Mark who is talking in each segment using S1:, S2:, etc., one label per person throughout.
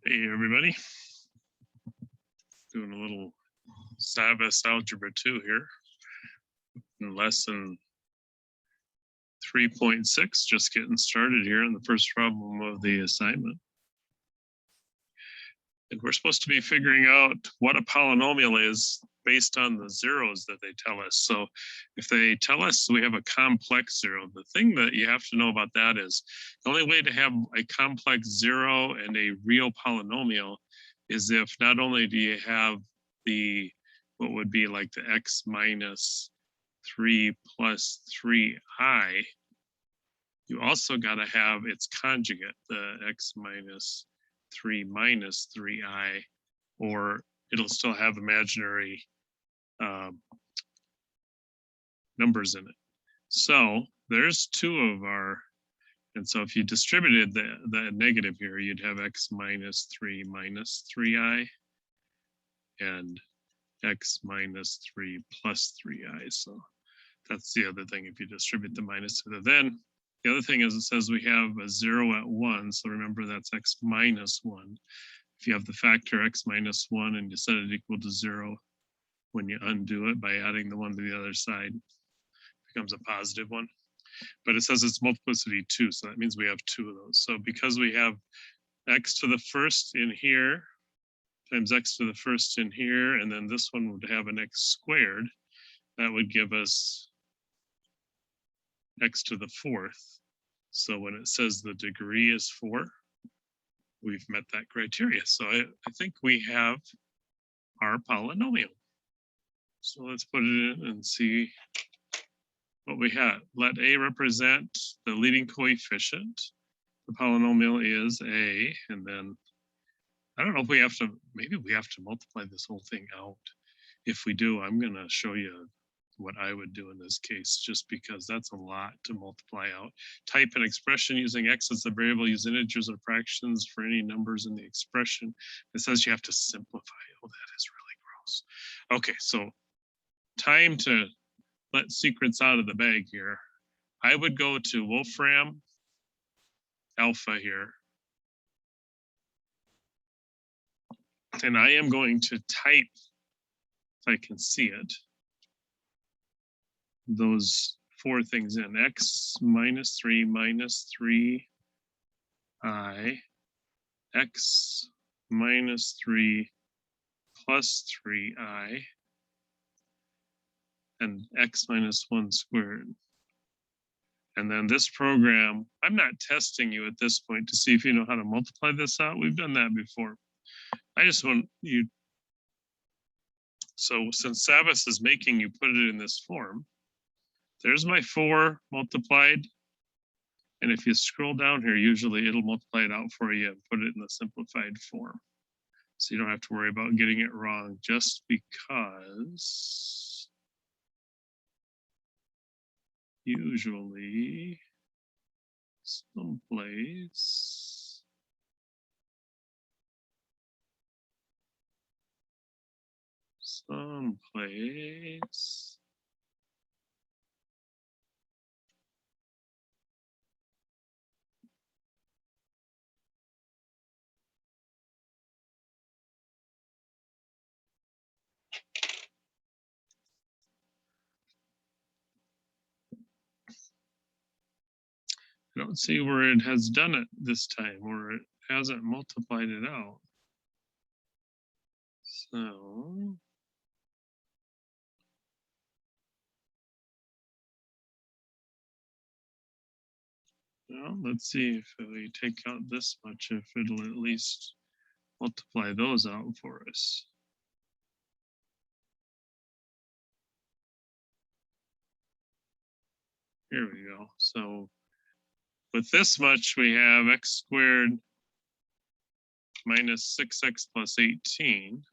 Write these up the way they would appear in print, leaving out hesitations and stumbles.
S1: Hey everybody, doing a little Savas Algebra 2 here in lesson 3.6, just getting started here in the first problem of the assignment. And we're supposed to be figuring out what a polynomial is based on the zeros that they tell us. So if they tell us we have a complex zero, the thing that you have to know about that is the only way to have a complex zero and a real polynomial is if not only do you have the, what would be like the x minus 3 plus 3i, you also got to have its conjugate, the x minus 3 minus 3i, or it'll still have imaginary numbers in it. So there's two of our, and so if you distributed the negative here, you'd have x minus 3 minus 3i and x minus 3 plus 3i. So that's the other thing if you distribute the minus to the then. The other thing is it says we have a 0 at 1. So remember that's x minus 1. If you have the factor x minus 1 and you set it equal to 0, when you undo it by adding the 1 to the other side, it becomes a positive 1. But it says it's multiplicity 2, so that means we have 2 of those. So because we have x to the first in here times x to the first in here, and then this one would have an x squared, that would give us x to the fourth. So when it says the degree is 4, we've met that criteria. So I think we have our polynomial. So let's put it in and see what we have. Let A represent the leading coefficient. The polynomial is A, and then I don't know if we have to, maybe we have to multiply this whole thing out. If we do, I'm going to show you what I would do in this case, just because that's a lot to multiply out. Type an expression using x as the variable, use integers or fractions for any numbers in the expression. It says you have to simplify. Oh, that is really gross. Okay, so time to let secrets out of the bag here. I would go to Wolfram Alpha here. And I am going to type, if I can see it, those 4 things in: x minus 3 minus 3i, x minus 3 plus 3i, and x minus 1 squared. And then this program, I'm not testing you at this point to see if you know how to multiply this out. We've done that before. I just want you, so since Savas is making you put it in this form, there's my 4 multiplied. And if you scroll down here, usually it'll multiply it out for you and put it in the simplified form. So you don't have to worry about getting it wrong just because usually someplace I don't see where it has done it this time, or it hasn't multiplied it out. So well, let's see if we take out this much, if it'll at least multiply those out for us. Here we go. So with this much, we have x squared minus 6x plus 18.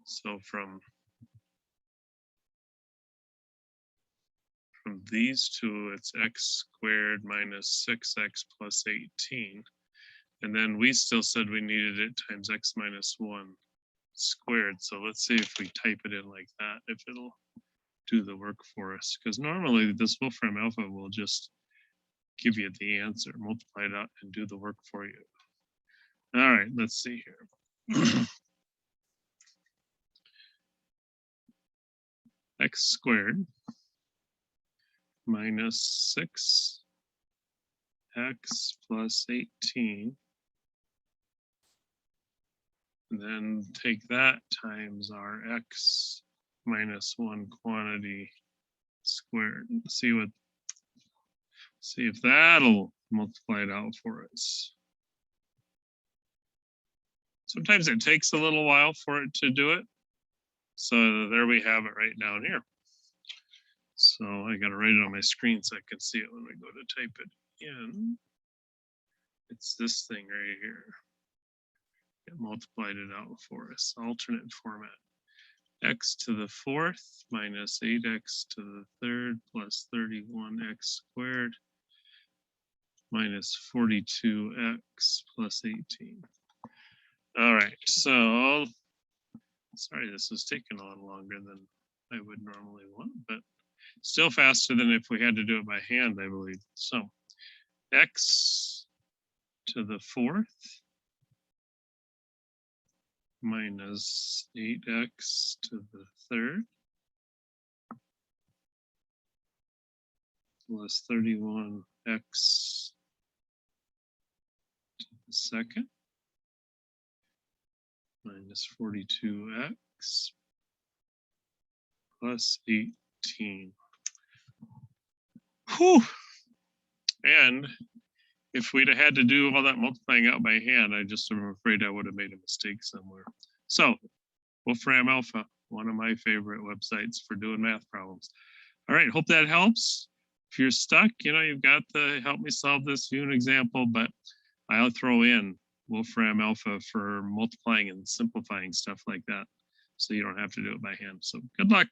S1: So from these two, it's x squared minus 6x plus 18. And then we still said we needed it times x minus 1 squared. So let's see if we type it in like that, if it'll do the work for us, because normally this Wolfram Alpha will just give you the answer, multiply it out, and do the work for you. All right, let's see here. X squared minus 6x plus 18. And then take that times our x minus 1 quantity squared. See if that'll multiply it out for us. Sometimes it takes a little while for it to do it. So there we have it right down here. So I got to write it on my screen so I can see it when we go to type it in. It's this thing right here. It multiplied it out for us, alternate format. X to the 4th minus 8x to the 3rd plus 31x squared minus 42x plus 18. All right, so sorry this is taking a lot longer than I would normally want, but still faster than if we had to do it by hand, I believe. So x to the 4th minus 8x to the 3rd plus 31x to the 2nd minus 42x plus 18. Whew. And if we'd have had to do all that multiplying out by hand, I just am afraid I would have made a mistake somewhere. So Wolfram Alpha, one of my favorite websites for doing math problems. All right, hope that helps. If you're stuck, you've got the help me solve this unit example, but I'll throw in Wolfram Alpha for multiplying and simplifying stuff like that, so you don't have to do it by hand. So good luck.